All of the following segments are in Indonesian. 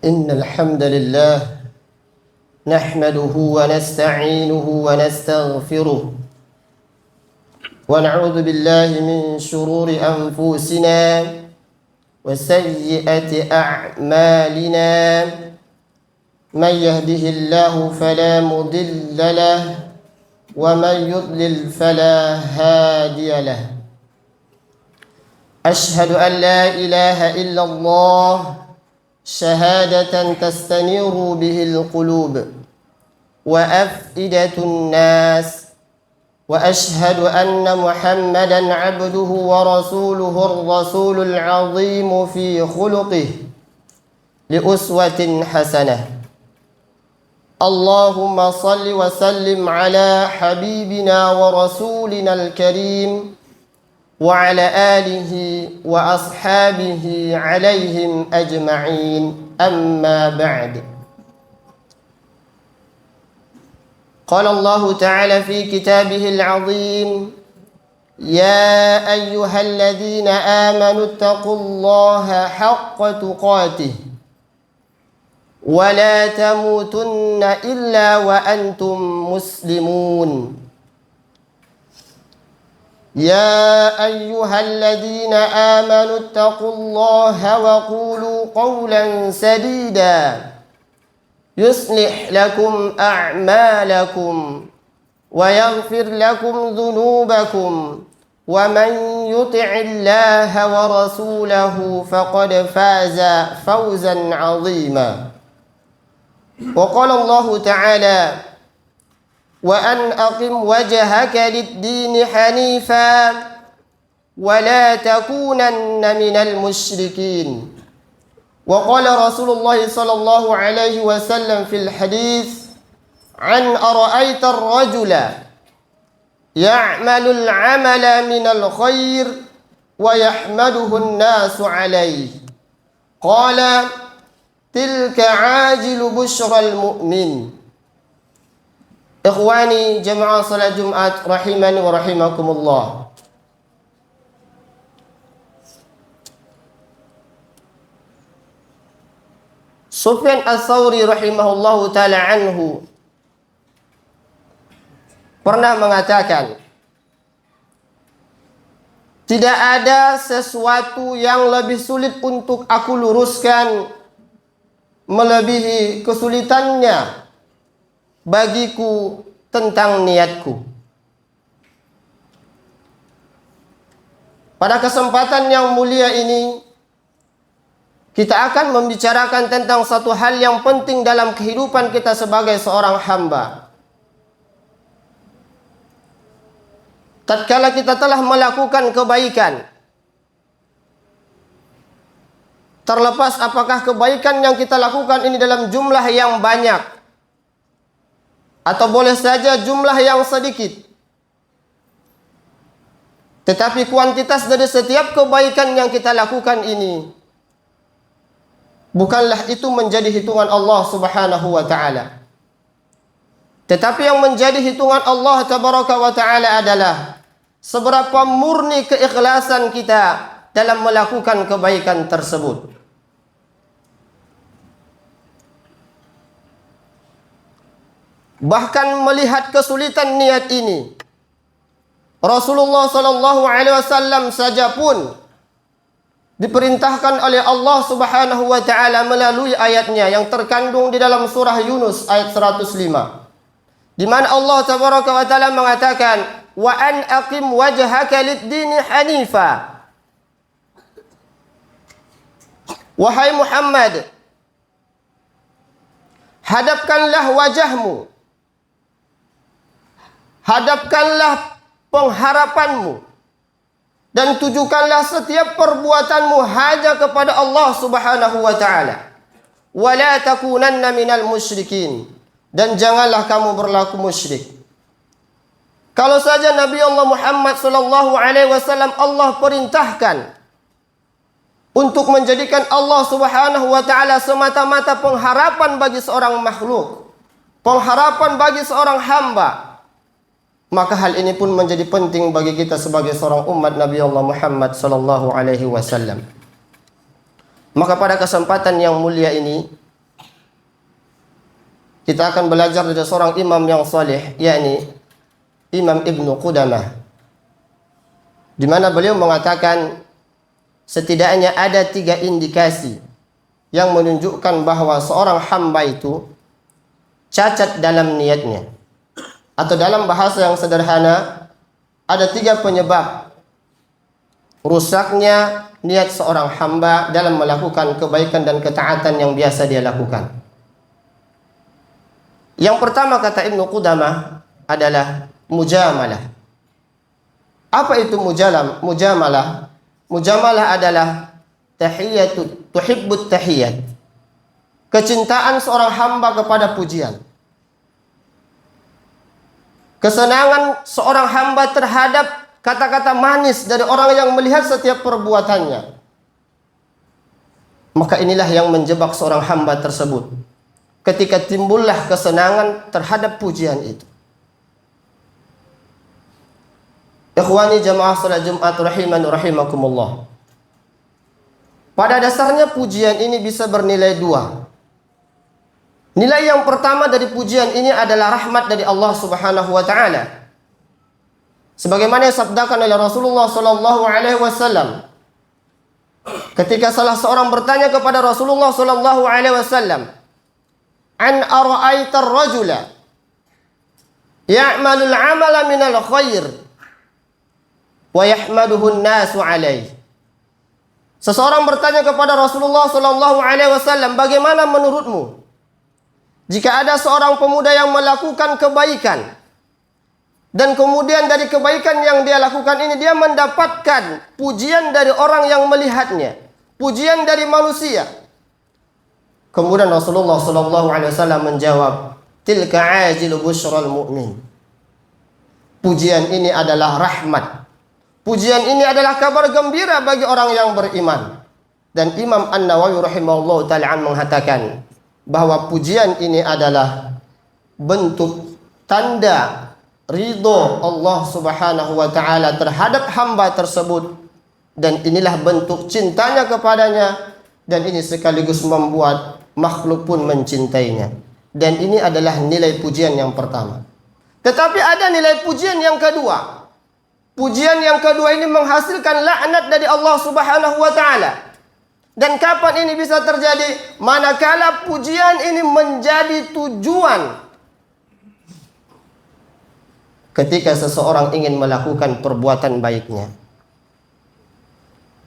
إن الحمد لله نحمده ونستعينه ونستغفره ونعوذ بالله من شرور أنفسنا وسيئات أعمالنا من يهده الله فلا مضل له ومن يضلل فلا هادي له أشهد أن لا إله إلا الله شهادة تستنير به القلوب وأفئدة الناس وأشهد أن محمدا عبده ورسوله الرسول العظيم في خلقه لأسوة حسنة اللهم صل وسلم على حبيبنا ورسولنا الكريم وعلى آله وأصحابه عليهم أجمعين أما بعد قال الله تعالى في كتابه العظيم يا أيها الذين آمنوا اتقوا الله حق تقاته ولا تموتن إلا وأنتم مسلمون يا أيها الذين آمنوا اتقوا الله وقولوا قولا سديدا يصلح لكم أعمالكم ويغفر لكم ذنوبكم ومن يطع الله ورسوله فقد فاز فوزا عظيما وقال الله تعالى وأن أقم وجهك للدين حنيفا ولا تكونن من المشركين وقال رسول الله صلى الله عليه وسلم في الحديث عن أرأيت الرجل يعمل العمل من الخير ويحمده الناس عليه قال تلك عاجل بشرى المؤمن Ikhwani jamaah salat Jumat rahimani wa rahimakumullah. Sufyan Ats-Tsauri rahimahullahu taala anhu pernah mengatakan, tidak ada sesuatu yang lebih sulit untuk aku luruskan melebihi kesulitannya bagiku tentang niatku. Pada kesempatan yang mulia ini kita akan membicarakan tentang satu hal yang penting dalam kehidupan kita sebagai seorang hamba. Tatkala kita telah melakukan kebaikan, terlepas apakah kebaikan yang kita lakukan ini dalam jumlah yang banyak atau boleh saja jumlah yang sedikit, tetapi kuantitas dari setiap kebaikan yang kita lakukan ini bukanlah itu menjadi hitungan Allah Subhanahu wa taala. Tetapi yang menjadi hitungan Allah Tabaraka wa taala adalah seberapa murni keikhlasan kita dalam melakukan kebaikan tersebut. Bahkan melihat kesulitan niat ini, Rasulullah sallallahu alaihi wasallam saja pun diperintahkan oleh Allah Subhanahu wa taala melalui ayatnya yang terkandung di dalam surah Yunus ayat 105, di mana Allah Tabaraka wa taala mengatakan wa an aqim wajhaka lid-dini hanifa. Wahai Muhammad, hadapkanlah wajahmu, hadapkanlah pengharapanmu, dan tujukanlah setiap perbuatanmu hanya kepada Allah Subhanahu wa taala. Wala takunanna minal musyrikin, dan janganlah kamu berlaku musyrik. Kalau saja Nabi Allah Muhammad sallallahu alaihi wasallam Allah perintahkan untuk menjadikan Allah Subhanahu wa taala semata-mata pengharapan bagi seorang makhluk, pengharapan bagi seorang hamba, maka hal ini pun menjadi penting bagi kita sebagai seorang umat Nabi Allah Muhammad sallallahu alaihi wasallam. Maka pada kesempatan yang mulia ini Kita akan belajar dari seorang imam yang saleh, yakni Imam Ibnu Qudamah, di mana beliau mengatakan setidaknya ada 3 indikasi yang menunjukkan bahwa seorang hamba itu cacat dalam niatnya. Atau dalam bahasa yang sederhana, ada 3 penyebab rusaknya niat seorang hamba dalam melakukan kebaikan dan ketaatan yang biasa dia lakukan. Yang pertama, kata Ibnu Qudamah, adalah mujamalah. Apa itu mujamalah? Mujamalah adalah tuhibbut tahiyat. Kecintaan seorang hamba kepada pujian. Kesenangan seorang hamba terhadap kata-kata manis dari orang yang melihat setiap perbuatannya. Maka inilah yang menjebak seorang hamba tersebut ketika timbullah kesenangan terhadap pujian itu. Ikhwani jamaah salat Jumat rahimani rahimakumullah. Pada dasarnya pujian ini bisa bernilai 2. Nilai yang pertama dari pujian ini adalah rahmat dari Allah Subhanahu wa taala. Sebagaimana yang sabdakan oleh Rasulullah sallallahu alaihi wasallam ketika salah seorang bertanya kepada Rasulullah sallallahu alaihi wasallam, "An ara'aita ar-rajula ya'malul 'amala minal khair wa yahmaduhu an-nasu 'alaihi." Seseorang bertanya kepada Rasulullah sallallahu alaihi wasallam, "Bagaimana menurutmu jika ada seorang pemuda yang melakukan kebaikan dan kemudian dari kebaikan yang dia lakukan ini dia mendapatkan pujian dari orang yang melihatnya, pujian dari manusia?" Kemudian Rasulullah sallallahu alaihi wasallam menjawab, "Tilka ajilu busyral mu'min." Pujian ini adalah rahmat. Pujian ini adalah kabar gembira bagi orang yang beriman. Dan Imam An-Nawawi rahimahullah ta'ala mengatakan bahwa pujian ini adalah bentuk tanda ridho Allah Subhanahu wa taala terhadap hamba tersebut, dan inilah bentuk cintanya kepadanya, dan ini sekaligus membuat makhluk pun mencintainya. Dan ini adalah nilai pujian yang pertama. Tetapi ada nilai pujian yang kedua. Pujian yang kedua ini menghasilkan laknat dari Allah Subhanahu wa taala. Dan kapan ini bisa terjadi? Manakala pujian ini menjadi tujuan ketika seseorang ingin melakukan perbuatan baiknya.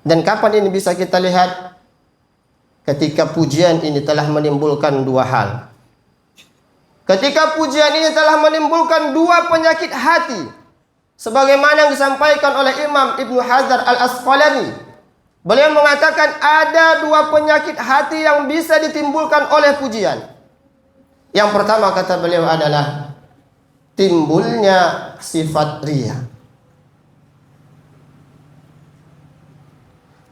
Dan kapan ini bisa kita lihat? Ketika pujian ini telah menimbulkan 2 hal. Ketika pujian ini telah menimbulkan 2 penyakit hati, sebagaimana yang disampaikan oleh Imam Ibnu Hajar Al-Asqalani. Beliau mengatakan ada 2 penyakit hati yang bisa ditimbulkan oleh pujian. Yang pertama, kata beliau, adalah timbulnya sifat riya.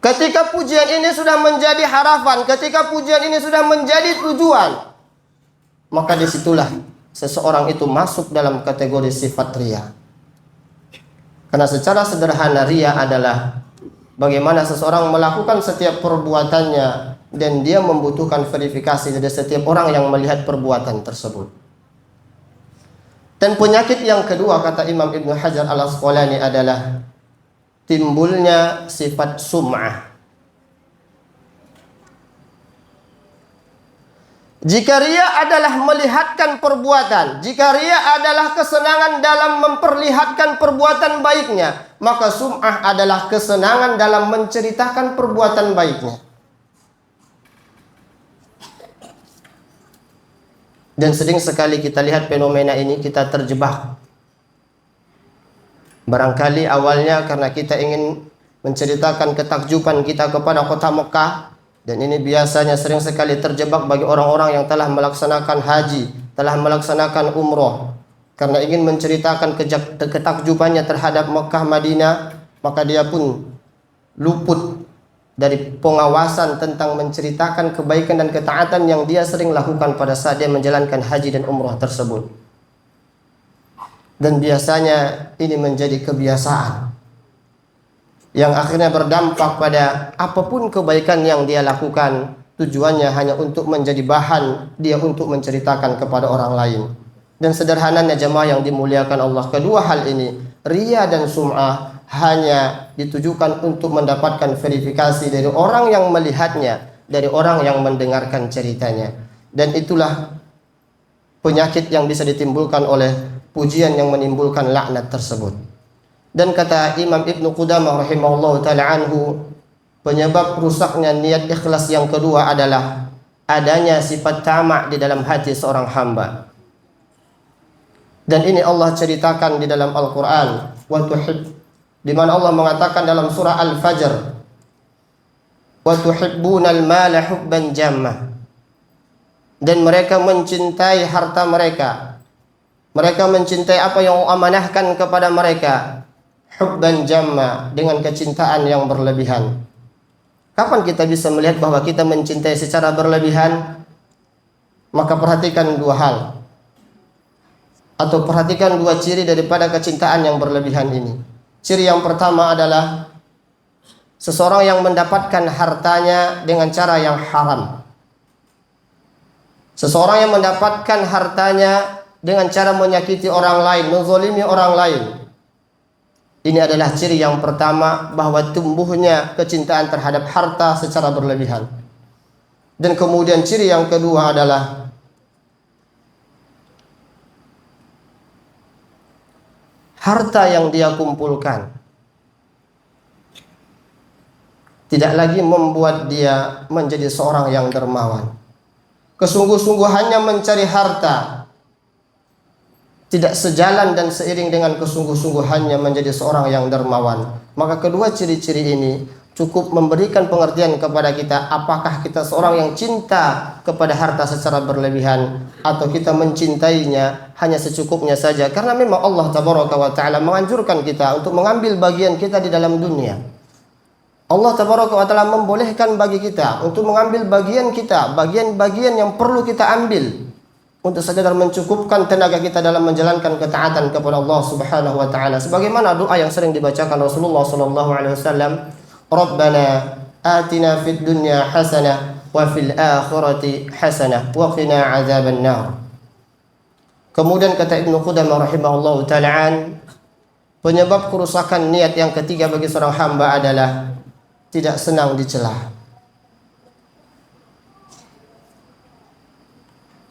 Ketika pujian ini sudah menjadi harapan, ketika pujian ini sudah menjadi tujuan, maka disitulah seseorang itu masuk dalam kategori sifat riya. Karena secara sederhana riya adalah bagaimana seseorang melakukan setiap perbuatannya dan dia membutuhkan verifikasi dari setiap orang yang melihat perbuatan tersebut. Dan penyakit yang kedua, kata Imam Ibnu Hajar Al-Asqalani, adalah timbulnya sifat sum'ah. Jika riya adalah melihatkan perbuatan, jika riya adalah kesenangan dalam memperlihatkan perbuatan baiknya, maka sum'ah adalah kesenangan dalam menceritakan perbuatan baiknya. Dan sering sekali kita lihat fenomena ini, kita terjebak. Barangkali awalnya karena kita ingin menceritakan ketakjuban kita kepada kota Mekah, dan ini biasanya sering sekali terjebak bagi orang-orang yang telah melaksanakan haji, telah melaksanakan umroh. Karena ingin menceritakan ketakjubannya terhadap Mekah Madinah, maka dia pun luput dari pengawasan tentang menceritakan kebaikan dan ketaatan yang dia sering lakukan pada saat dia menjalankan haji dan umroh tersebut. Dan biasanya ini menjadi kebiasaan yang akhirnya berdampak pada apapun kebaikan yang dia lakukan, tujuannya hanya untuk menjadi bahan dia untuk menceritakan kepada orang lain. Dan sederhananya jemaah yang dimuliakan Allah, kedua hal ini, riya dan sum'ah, hanya ditujukan untuk mendapatkan verifikasi dari orang yang melihatnya, dari orang yang mendengarkan ceritanya. Dan itulah penyakit yang bisa ditimbulkan oleh pujian yang menimbulkan laknat tersebut. Dan kata Imam Ibnu Qudamah rahimahullah ta'ala anhu, penyebab rusaknya niat ikhlas yang kedua adalah adanya sifat tamak di dalam hati seorang hamba. Dan ini Allah ceritakan di dalam Al-Quran, di mana Allah mengatakan dalam surah Al-Fajr, wa tuhibbunal mala hubban jamma, dan mereka mencintai harta mereka, mereka mencintai apa yang amanahkan kepada mereka, hubban jamma, dengan kecintaan yang berlebihan. Kapan kita bisa melihat bahwa kita mencintai secara berlebihan? Maka perhatikan dua hal, atau perhatikan dua ciri daripada kecintaan yang berlebihan ini. Ciri yang pertama adalah seseorang yang mendapatkan hartanya dengan cara yang haram. Seseorang yang mendapatkan hartanya dengan cara menyakiti orang lain, menzalimi orang lain. Ini adalah ciri yang pertama bahwa tumbuhnya kecintaan terhadap harta secara berlebihan. Dan kemudian ciri yang kedua adalah harta yang dia kumpulkan tidak lagi membuat dia menjadi seorang yang dermawan. Kesungguh-sungguhannya mencari harta tidak sejalan dan seiring dengan kesungguh-sungguhannya menjadi seorang yang dermawan. Maka kedua ciri-ciri ini cukup memberikan pengertian kepada kita, apakah kita seorang yang cinta kepada harta secara berlebihan, atau kita mencintainya hanya secukupnya saja. Karena memang Allah Tabaraka wa Ta'ala menganjurkan kita untuk mengambil bagian kita di dalam dunia. Allah Tabaraka wa Ta'ala membolehkan bagi kita untuk mengambil bagian kita, bagian-bagian yang perlu kita ambil untuk sekadar mencukupkan tenaga kita dalam menjalankan ketaatan kepada Allah Subhanahu wa Ta'ala. Sebagaimana doa yang sering dibacakan Rasulullah sallallahu alaihi wasallam, Rabbana atina fid dunya hasanah wa fil akhirati hasanah wa qina azaban nar. Kemudian kata Ibnu Qudamah rahimahullahu ta'ala, penyebab kerusakan niat yang ketiga bagi seorang hamba adalah tidak senang dicela.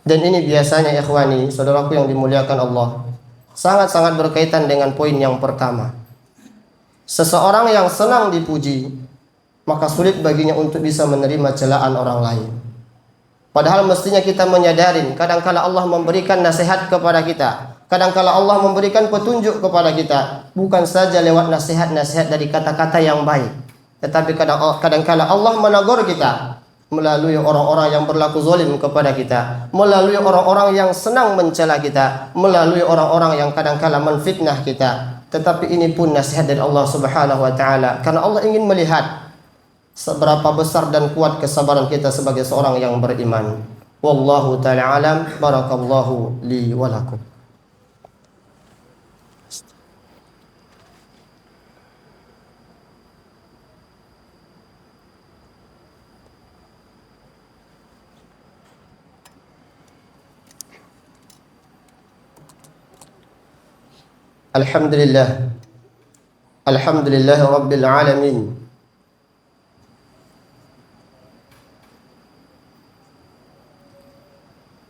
Dan ini biasanya ikhwani, saudaraku yang dimuliakan Allah, sangat-sangat berkaitan dengan poin yang pertama. Seseorang yang senang dipuji, maka sulit baginya untuk bisa menerima celaan orang lain. Padahal mestinya kita menyadari, kadangkala Allah memberikan nasihat kepada kita, kadangkala Allah memberikan petunjuk kepada kita, bukan saja lewat nasihat-nasihat dari kata-kata yang baik, tetapi kadangkala Allah menegur kita melalui orang-orang yang berlaku zalim kepada kita, melalui orang-orang yang senang mencela kita, melalui orang-orang yang kadangkala menfitnah kita. Tetapi ini pun nasihat dari Allah Subhanahu wa Ta'ala, karena Allah ingin melihat seberapa besar dan kuat kesabaran kita sebagai seorang yang beriman. Wallahu ta'ala alam. Barakallahu li wa lakum. Alhamdulillah, alhamdulillah rabbil alamin,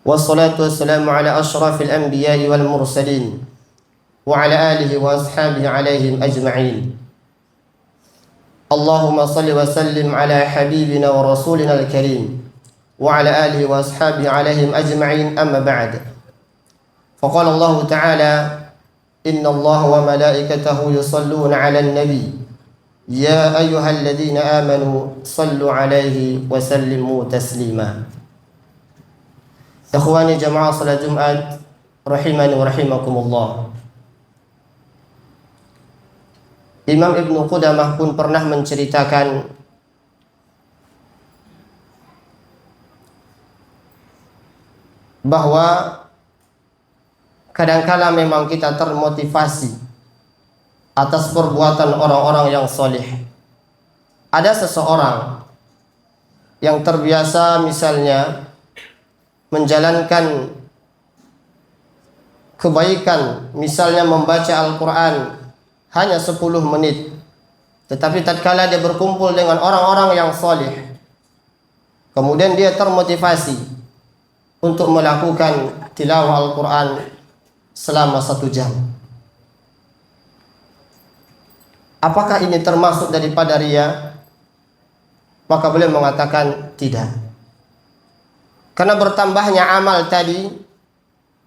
wassalatu wassalamu ala ashrafil anbiya'i wal mursalin wa ala alihi wa ashabihi alaihim ajma'in. Allahumma salli wa sallim ala habibina wa rasulina al-karim wa ala alihi wa ashabihi alaihim ajma'in, amma ba'd. Faqala Allah ta'ala, Inna Allah wa malaikatahu yusalluna ala nabi ya ayyuhalladzina amanu sallu alaihi wa sallimu taslima. Ikhwani jamaah salat Jumat rahimani wa rahimakumullah. Imam Ibnu Qudamah pun pernah menceritakan bahwa kadangkala memang kita termotivasi atas perbuatan orang-orang yang soleh. Ada seseorang yang terbiasa misalnya menjalankan kebaikan, misalnya membaca Al-Quran hanya 10 menit, tetapi tatkala dia berkumpul dengan orang-orang yang saleh, kemudian dia termotivasi untuk melakukan tilawah Al-Quran selama 1 jam. Apakah ini termasuk daripada riya? Maka beliau mengatakan tidak. Karena bertambahnya amal tadi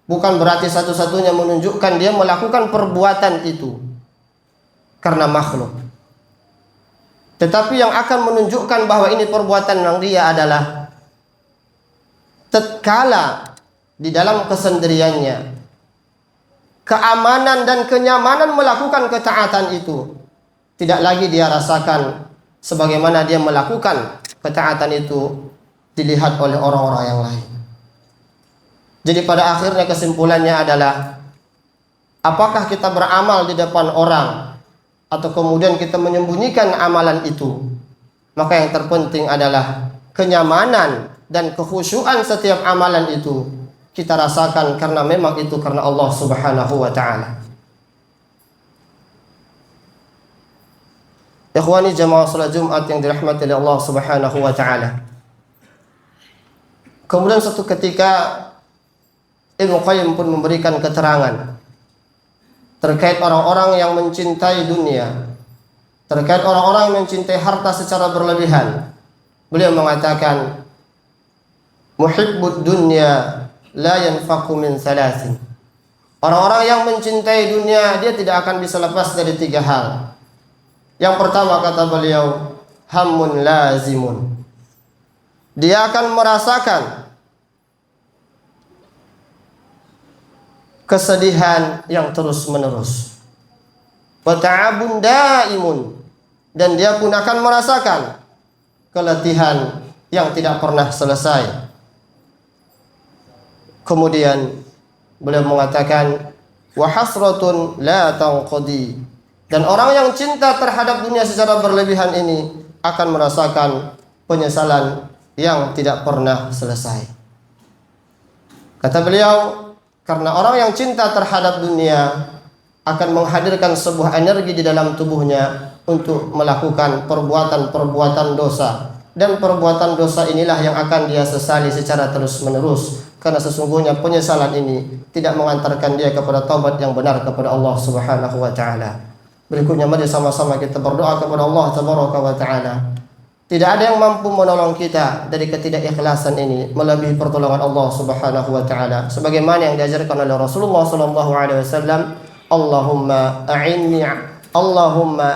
bukan berarti satu-satunya menunjukkan dia melakukan perbuatan itu karena makhluk. Tetapi yang akan menunjukkan bahwa ini perbuatan yang riya adalah tatkala di dalam kesendiriannya, keamanan dan kenyamanan melakukan ketaatan itu tidak lagi dia rasakan sebagaimana dia melakukan ketaatan itu dilihat oleh orang-orang yang lain. Jadi pada akhirnya kesimpulannya adalah, apakah kita beramal di depan orang atau kemudian kita menyembunyikan amalan itu? Maka yang terpenting adalah kenyamanan dan kekhusyuan setiap amalan itu kita rasakan karena memang itu karena Allah Subhanahu wa taala. Ikhwani jamaah salat Jumat yang dirahmati oleh Allah Subhanahu wa taala. Kemudian suatu ketika Ibnu Qayyim pun memberikan keterangan terkait orang-orang yang mencintai dunia, terkait orang-orang yang mencintai harta secara berlebihan. Beliau mengatakan, muhibbud dunya la yanfaqu min salasin. Orang-orang yang mencintai dunia, dia tidak akan bisa lepas dari 3 hal. Yang pertama, kata beliau, hammun lazimun. Dia akan merasakan kesedihan yang terus-menerus. Wa ta'abun daimun. Dan dia pun akan merasakan keletihan yang tidak pernah selesai. Kemudian beliau mengatakan, wa hasratun la tanqadi. Dan orang yang cinta terhadap dunia secara berlebihan ini akan merasakan penyesalan yang tidak pernah selesai. Kata beliau, karena orang yang cinta terhadap dunia akan menghadirkan sebuah energi di dalam tubuhnya untuk melakukan perbuatan-perbuatan dosa. Dan perbuatan dosa inilah yang akan dia sesali secara terus-menerus. Karena sesungguhnya penyesalan ini tidak mengantarkan dia kepada taubat yang benar kepada Allah Subhanahu wa taala. Berikutnya mari sama-sama kita berdoa kepada Allah Tabaraka wa taala. Tidak ada yang mampu menolong kita dari ketidakikhlasan ini melebihi pertolongan Allah Subhanahu wa taala. Sebagaimana yang diajarkan oleh Rasulullah sallallahu alaihi wasallam, Allahumma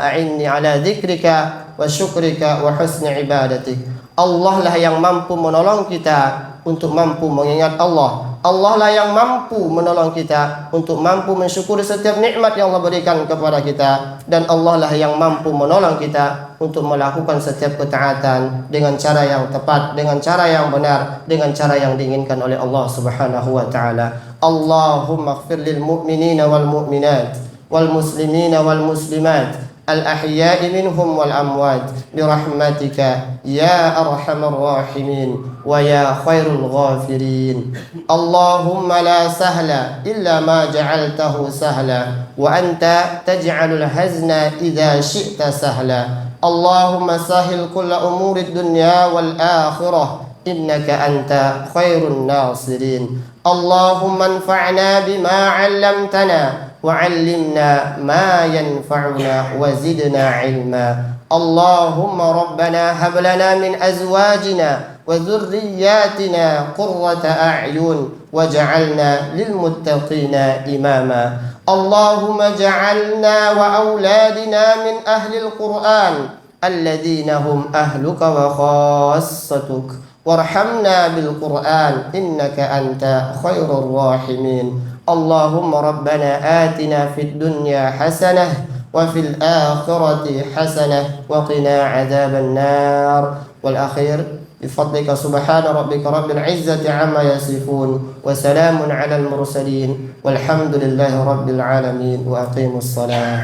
a'inni ala dzikrika wa syukrika wa husni ibadatik. Allah lah yang mampu menolong kita untuk mampu mengingat Allah. Allah lah yang mampu menolong kita untuk mampu mensyukuri setiap nikmat yang Allah berikan kepada kita. Dan Allah lah yang mampu menolong kita untuk melakukan setiap ketaatan dengan cara yang tepat, dengan cara yang benar, dengan cara yang diinginkan oleh Allah Subhanahu wa taala. Allahumma ighfir lil mu'minina wal mu'minat wal muslimina wal muslimat al-ahya'i minhum wal amwat birahmatika ya arhamar rahimin wa ya khairul ghafirin. Allahumma la sahla illa ma ja'altahu sahla wa anta taj'alul hazna idza syi'ta sahla. Allahumma sahil kulla umurid dunya wal akhirah innaka anta khairun nasirin. Allahumma anfa'na bima 'allamtana وعلمنا ما ينفعنا وزدنا علما. اللهم ربنا هب لنا من أزواجنا وذرياتنا قرة أعين واجعلنا للمتقين إماما. اللهم اجعلنا وأولادنا من أهل القرآن الذين هم أهلك وخاصتك وارحمنا بالقرآن إنك أنت خير الراحمين. اللهم ربنا آتنا في الدنيا حسنة وفي الآخرة حسنة وقنا عذاب النار. والأخير بفضلك سبحان ربك رب العزة عما يصفون وسلام على المرسلين والحمد لله رب العالمين وأقيموا الصلاة.